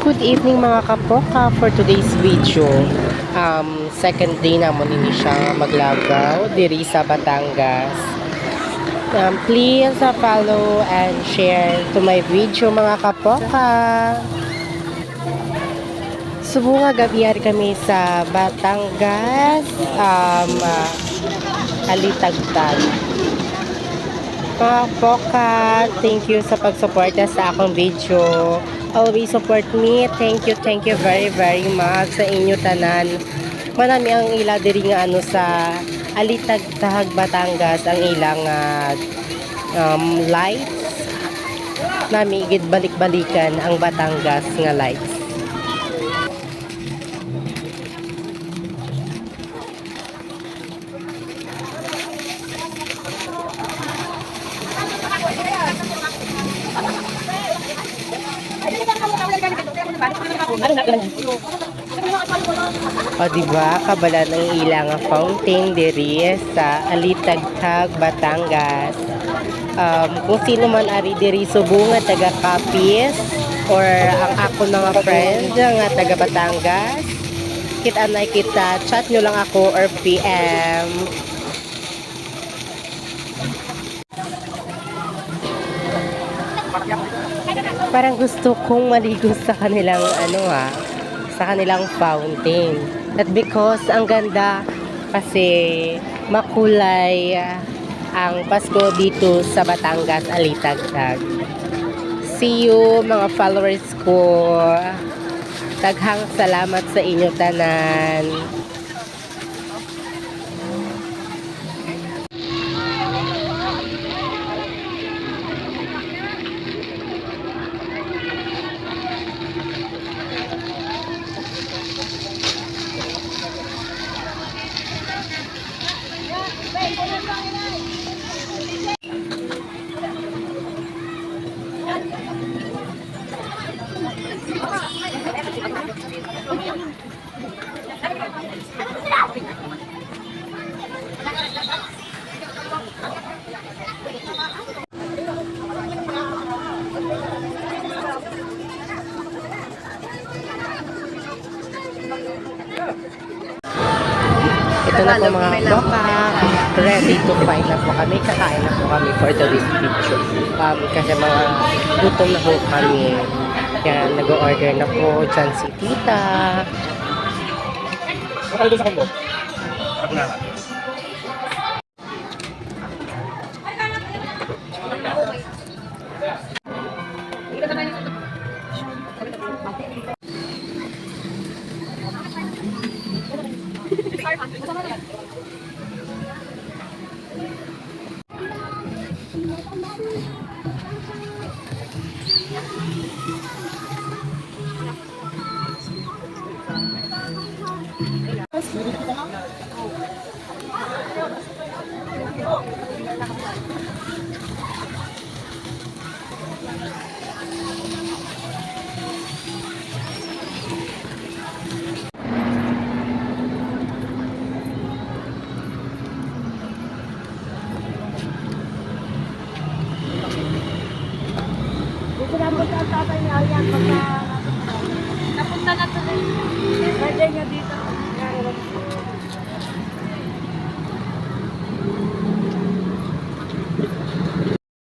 Good evening mga kapoka for today's video. Second day naman ini siya maglagaw diri sa Batangas. Please follow and share to my video mga kapoka. Subo nga gabihan kami sa Batangas, Alitagtag. Mga kapoka, thank you sa pagsuporta sa akong video. Always support me. Thank you very much sa inyo tanan. Manami ang ila diri nga sa Alitagtag Batangas ang ilang lights. Nami gid balik-balikan ang Batangas nga lights. O diba, kabala ng ilang fountain diri sa Alitagtag, Batangas. Kung sino man ari diri Subo nga taga Capiz or ang ako mga friends nga taga Batangas, kita chat nyo lang ako or PM. Parang gusto kong maligo sa kanilang sa kanilang fountain. At because ang ganda kasi makulay ang Pasko dito sa Batangas, Alitagtag. See you mga followers ko. Daghang salamat sa inyo tanan. Ito na po mga boka. Ready to fight na po kami. Kakain na po kami for today's video. Kasi mga gutom na po kami. Kaya nag-order na po dyan si tita. Ano sa combo? Ako na. Napunta na tuloy. Birthday niya dito.